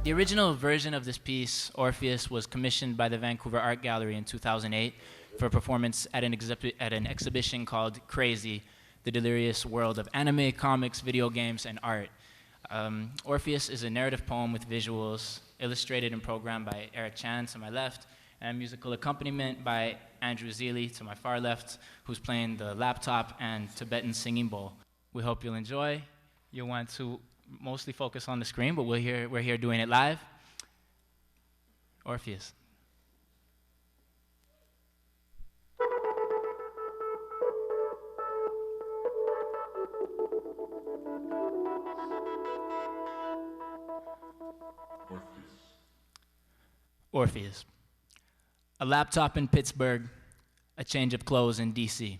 The original version of this piece, Orpheus, was commissioned by the Vancouver Art Gallery in 2008 for a performance at an exhibition called Crazy, the Delirious World of Anime, Comics, Video Games, and Art. Orpheus is a narrative poem with visuals, illustrated and programmed by Eric Chan to my left, and musical accompaniment by Andrew Zeely to my far left, who's playing the laptop and Tibetan singing bowl. We hope you'll enjoy. You'll want to mostly focus on the screen, but we're here doing it live. Orpheus. Orpheus. A laptop in Pittsburgh, a change of clothes in DC.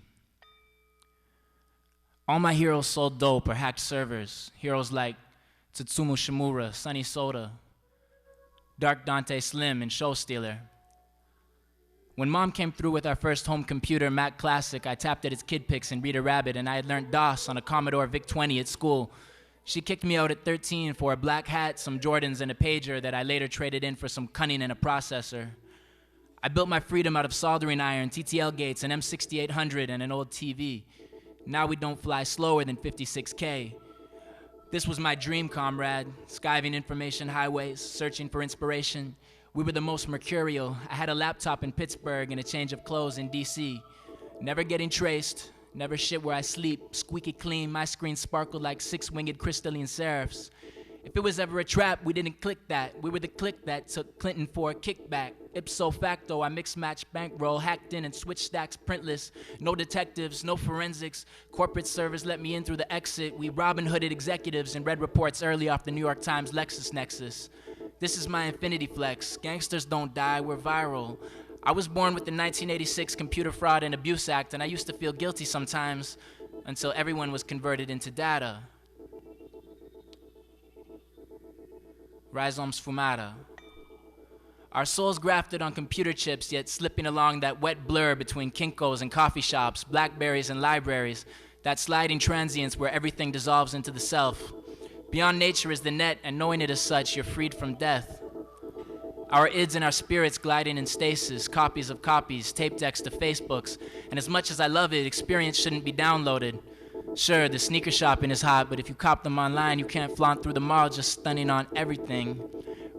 All my heroes sold dope or hacked servers. Heroes like Tsutsumu Shimura, Sunny Soda, Dark Dante Slim, and Show Stealer. When Mom came through with our first home computer, Mac Classic, I tapped at its kid pics and Rita Rabbit, and I had learned DOS on a Commodore VIC-20 at school. She kicked me out at 13 for a black hat, some Jordans, and a pager that I later traded in for some cunning and a processor. I built my freedom out of soldering iron, TTL gates, an M6800, and an old TV. Now we don't fly slower than 56K. This was my dream, comrade, skiving information highways, searching for inspiration. We were the most mercurial. I had a laptop in Pittsburgh and a change of clothes in DC. Never getting traced, never shit where I sleep, squeaky clean, my screen sparkled like six-winged crystalline seraphs. If it was ever a trap, we didn't click that. We were the clique that took Clinton for a kickback. Ipso facto, I mix-match bankroll, hacked in and switched stacks printless. No detectives, no forensics. Corporate servers let me in through the exit. We Robin Hooded executives and read reports early off the New York Times LexisNexis. This is my infinity flex. Gangsters don't die, we're viral. I was born with the 1986 Computer Fraud and Abuse Act, and I used to feel guilty sometimes until everyone was converted into data. Rhizomes fumata. Our souls grafted on computer chips, yet slipping along that wet blur between Kinkos and coffee shops, Blackberries and libraries, that sliding transience where everything dissolves into the self. Beyond nature is the net, and knowing it as such, you're freed from death. Our ids and our spirits gliding in stasis, copies of copies, tape decks to Facebooks, and as much as I love it, experience shouldn't be downloaded. Sure, the sneaker shopping is hot, but if you cop them online, you can't flaunt through the mall just stunning on everything.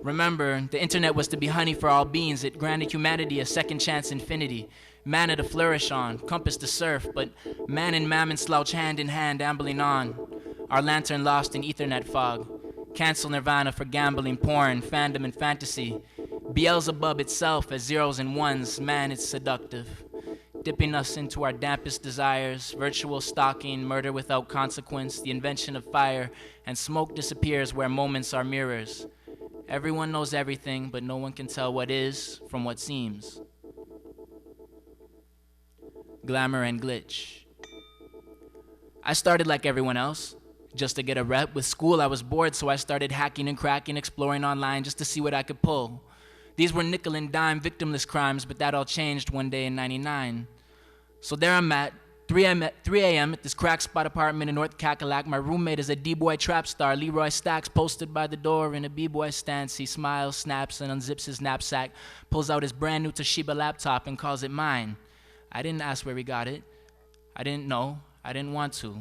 Remember, the internet was to be honey for all beings. It granted humanity a second chance infinity, manna to flourish on, compass to surf, but man and mammon slouch hand in hand, ambling on. Our lantern lost in ethernet fog. Cancel nirvana for gambling, porn, fandom, and fantasy. Beelzebub itself as zeros and ones, man, it's seductive. Dipping us into our dampest desires, virtual stalking, murder without consequence, the invention of fire, and smoke disappears where moments are mirrors. Everyone knows everything, but no one can tell what is from what seems. Glamour and glitch. I started like everyone else, just to get a rep. With school, I was bored, so I started hacking and cracking, exploring online just to see what I could pull. These were nickel and dime victimless crimes, but that all changed one day in '99. So there I'm at, 3 a.m. at this crack spot apartment in North Cackalack. My roommate is a D-boy trap star, Leroy Stacks, posted by the door in a B-boy stance. He smiles, snaps, and unzips his knapsack, pulls out his brand new Toshiba laptop and calls it mine. I didn't ask where he got it. I didn't know. I didn't want to.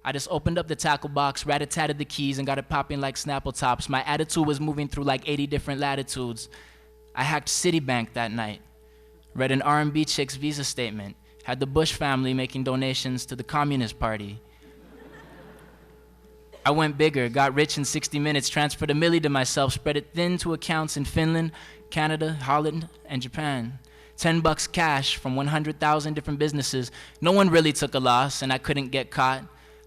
I just opened up the tackle box, rat-a-tatted the keys, and got it popping like Snapple Tops. My attitude was moving through like 80 different latitudes. I hacked Citibank that night, read an R&B chick's visa statement, had the Bush family making donations to the Communist Party. I went bigger, got rich in 60 minutes, transferred $1 million to myself, spread it thin to accounts in Finland, Canada, Holland, and Japan. $10 cash from 100,000 different businesses. No one really took a loss, and I couldn't get caught.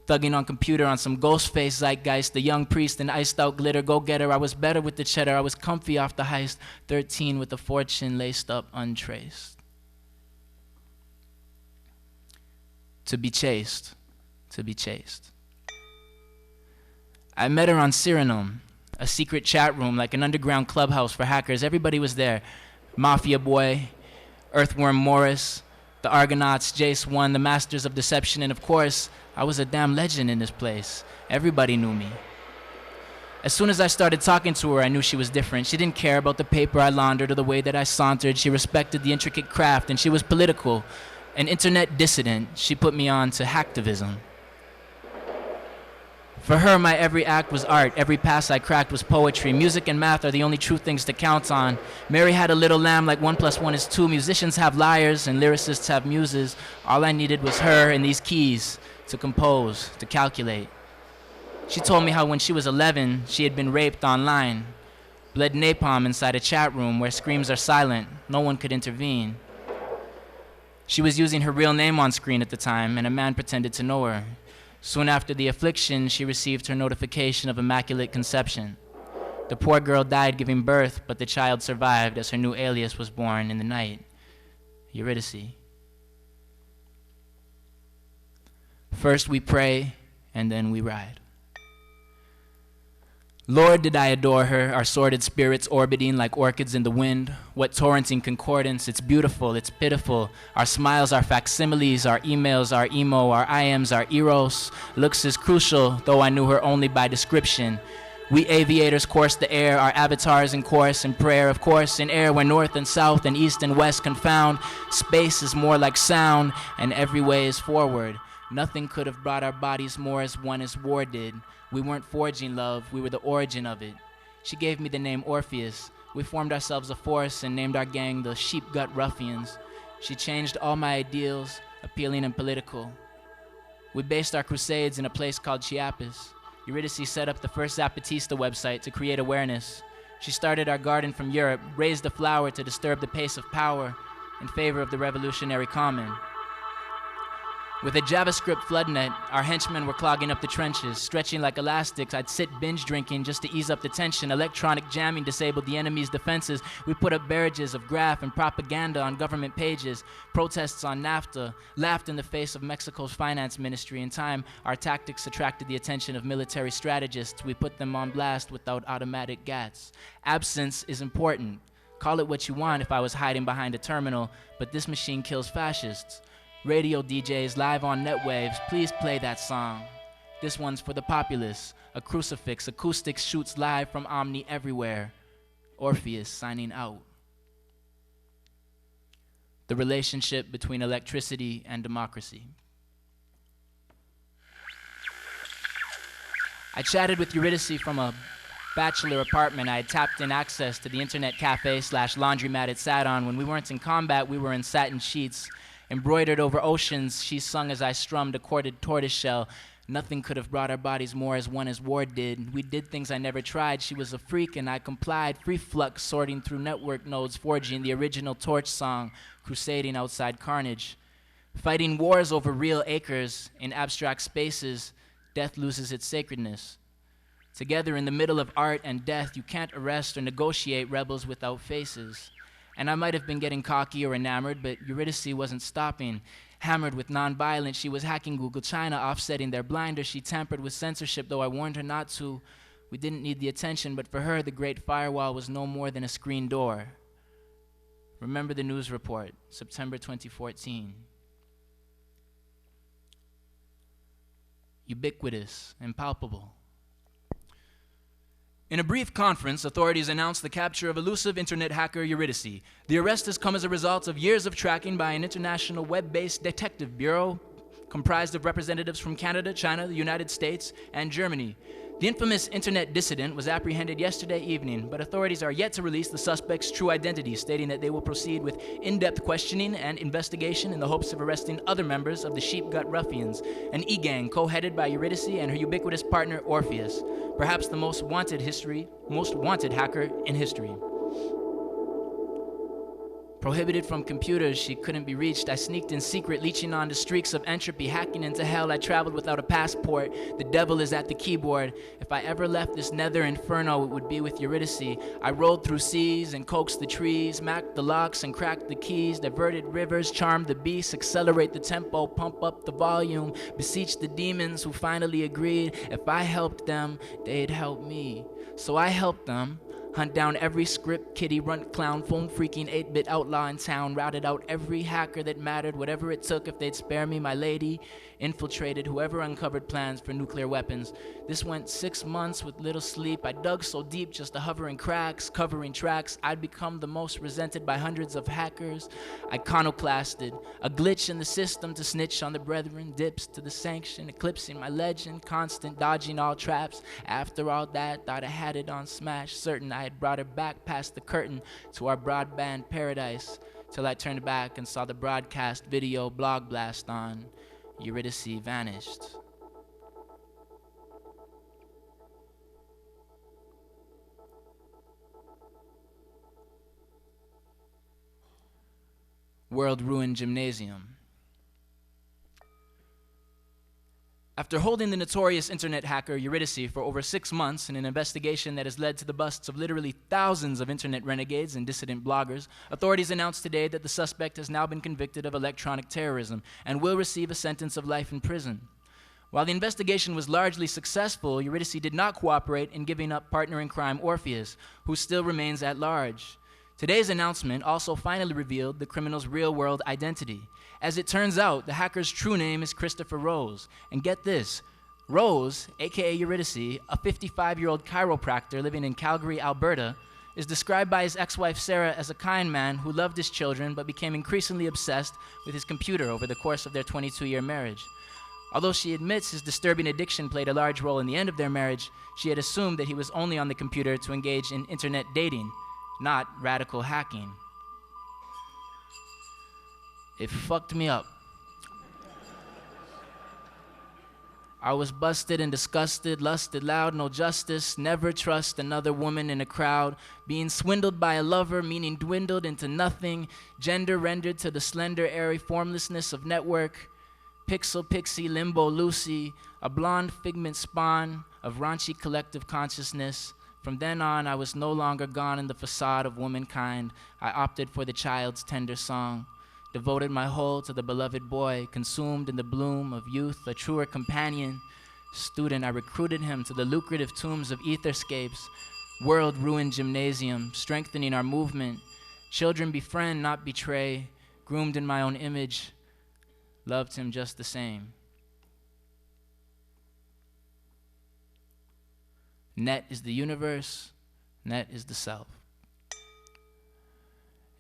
Thugging on computer on some Ghostface zeitgeist, the young priest and iced out glitter go-getter. I was better with the cheddar, I was comfy off the heist. 13 with a fortune laced up untraced. To be chased, to be chased. I met her on Cyrano, a secret chat room like an underground clubhouse for hackers. Everybody was there. Mafia Boy, Earthworm Morris, the Argonauts, Jace 1, the Masters of Deception, and of course, I was a damn legend in this place. Everybody knew me. As soon as I started talking to her, I knew she was different. She didn't care about the paper I laundered or the way that I sauntered. She respected the intricate craft, and she was political. An internet dissident, she put me on to hacktivism. For her, my every act was art. Every pass I cracked was poetry. Music and math are the only true things to count on. Mary had a little lamb like 1 + 1 is 2. Musicians have lyres and lyricists have muses. All I needed was her and these keys to compose, to calculate. She told me how when she was 11, she had been raped online. Bled napalm inside a chat room where screams are silent. No one could intervene. She was using her real name on screen at the time, and a man pretended to know her. Soon after the affliction, she received her notification of immaculate conception. The poor girl died giving birth, but the child survived as her new alias was born in the night, Eurydice. First we pray, and then we ride. Lord, did I adore her, our sordid spirits orbiting like orchids in the wind. What torrenting concordance, it's beautiful, it's pitiful. Our smiles, our facsimiles, our emails, our emo, our IMs, our eros. Looks is crucial, though I knew her only by description. We aviators course the air, our avatars in course and prayer, of course, in air where north and south and east and west confound. Space is more like sound, and every way is forward. Nothing could have brought our bodies more as one as war did. We weren't forging love, we were the origin of it. She gave me the name Orpheus. We formed ourselves a force and named our gang the Sheep Gut Ruffians. She changed all my ideals, appealing and political. We based our crusades in a place called Chiapas. Eurydice set up the first Zapatista website to create awareness. She started our garden from Europe, raised the flower to disturb the pace of power in favor of the revolutionary common. With a JavaScript floodnet, our henchmen were clogging up the trenches. Stretching like elastics, I'd sit binge drinking just to ease up the tension. Electronic jamming disabled the enemy's defenses. We put up barrages of graph and propaganda on government pages. Protests on NAFTA, laughed in the face of Mexico's finance ministry. In time, our tactics attracted the attention of military strategists. We put them on blast without automatic GATs. Absence is important. Call it what you want if I was hiding behind a terminal, but this machine kills fascists. Radio DJs live on net waves, please play that song. This one's for the populace. A crucifix, acoustics shoots live from Omni everywhere. Orpheus signing out. The relationship between electricity and democracy. I chatted with Eurydice from a bachelor apartment. I had tapped in access to the internet cafe/laundromat it sat on. When we weren't in combat, we were in satin sheets. Embroidered over oceans, she sung as I strummed a corded tortoiseshell. Nothing could have brought our bodies more as one as war did. We did things I never tried. She was a freak and I complied. Free flux sorting through network nodes, forging the original torch song, crusading outside carnage. Fighting wars over real acres in abstract spaces, death loses its sacredness. Together in the middle of art and death, you can't arrest or negotiate rebels without faces. And I might have been getting cocky or enamored, but Eurydice wasn't stopping. Hammered with nonviolence, she was hacking Google China, offsetting their blinders. She tampered with censorship, though I warned her not to. We didn't need the attention, but for her, the great firewall was no more than a screen door. Remember the news report, September 2014. Ubiquitous and palpable. In a brief conference, authorities announced the capture of elusive internet hacker Eurydice. The arrest has come as a result of years of tracking by an international web-based detective bureau comprised of representatives from Canada, China, the United States, and Germany. The infamous internet dissident was apprehended yesterday evening, but authorities are yet to release the suspect's true identity, stating that they will proceed with in-depth questioning and investigation in the hopes of arresting other members of the Sheep Gut Ruffians, an e-gang co-headed by Eurydice and her ubiquitous partner Orpheus, perhaps the most wanted hacker in history. Prohibited from computers, she couldn't be reached. I sneaked in secret, leeching on the streaks of entropy, hacking into hell. I traveled without a passport. The devil is at the keyboard. If I ever left this nether inferno, it would be with Eurydice. I rolled through seas and coaxed the trees, macked the locks and cracked the keys, diverted rivers, charmed the beasts, accelerate the tempo, pump up the volume, beseech the demons who finally agreed if I helped them, they'd help me. So I helped them. Hunt down every script, kitty, runt, clown, phone freaking 8-bit outlaw in town. Routed out every hacker that mattered, whatever it took if they'd spare me, my lady. Infiltrated whoever uncovered plans for nuclear weapons. This went 6 months with little sleep. I dug so deep just to hover in cracks, covering tracks. I'd become the most resented by hundreds of hackers. Iconoclasted, a glitch in the system to snitch on the brethren. Dips to the sanction, eclipsing my legend. Constant dodging all traps. After all that, thought I had it on smash. Certain I had brought her back past the curtain to our broadband paradise, till I turned back and saw the broadcast video blog blast on. Eurydice vanished. World ruined gymnasium. After holding the notorious internet hacker Eurydice for over 6 months in an investigation that has led to the busts of literally thousands of internet renegades and dissident bloggers, authorities announced today that the suspect has now been convicted of electronic terrorism and will receive a sentence of life in prison. While the investigation was largely successful, Eurydice did not cooperate in giving up partner in crime Orpheus, who still remains at large. Today's announcement also finally revealed the criminal's real-world identity. As it turns out, the hacker's true name is Christopher Rose. And get this, Rose, aka Eurydice, a 55-year-old chiropractor living in Calgary, Alberta, is described by his ex-wife Sarah as a kind man who loved his children but became increasingly obsessed with his computer over the course of their 22-year marriage. Although she admits his disturbing addiction played a large role in the end of their marriage, she had assumed that he was only on the computer to engage in internet dating, not radical hacking. It fucked me up. I was busted and disgusted, lusted loud, no justice, never trust another woman in a crowd, being swindled by a lover, meaning dwindled into nothing, gender rendered to the slender, airy formlessness of network, pixel pixie, limbo Lucy, a blonde figment spawn of raunchy collective consciousness. From then on, I was no longer gone in the facade of womankind. I opted for the child's tender song. Devoted my whole to the beloved boy, consumed in the bloom of youth, a truer companion. Student, I recruited him to the lucrative tombs of etherscapes, world-ruined gymnasium, strengthening our movement. Children befriend, not betray, groomed in my own image, loved him just the same. Net is the universe, net is the self.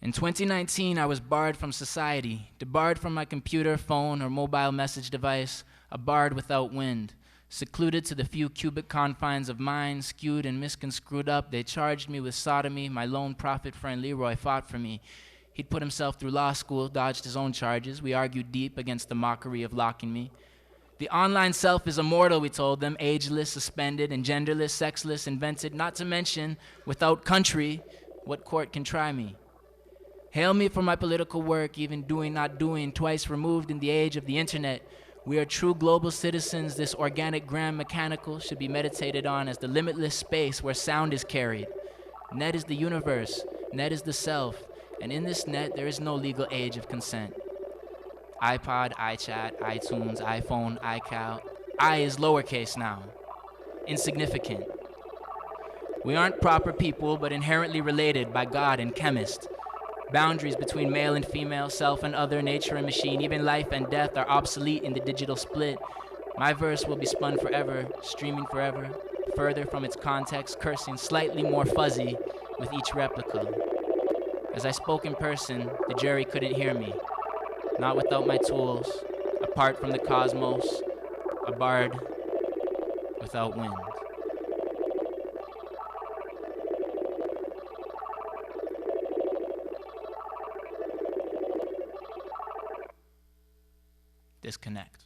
In 2019, I was barred from society, debarred from my computer, phone, or mobile message device, a bard without wind. Secluded to the few cubic confines of mine, skewed and misconstrued up, they charged me with sodomy. My lone prophet friend Leroy fought for me. He'd put himself through law school, dodged his own charges. We argued deep against the mockery of locking me. The online self is immortal, we told them, ageless, suspended, and genderless, sexless, invented, not to mention, without country, what court can try me? Hail me for my political work, even doing, not doing, twice removed in the age of the internet. We are true global citizens. This organic gram mechanical should be meditated on as the limitless space where sound is carried. Net is the universe, net is the self, and in this net there is no legal age of consent. iPod, iChat, iTunes, iPhone, iCal. I is lowercase now. Insignificant. We aren't proper people, but inherently related by God and chemist. Boundaries between male and female, self and other, nature and machine, even life and death are obsolete in the digital split. My verse will be spun forever, streaming forever, further from its context, cursing slightly more fuzzy with each replica. As I spoke in person, the jury couldn't hear me. Not without my tools, apart from the cosmos, a bard without wind. Disconnect.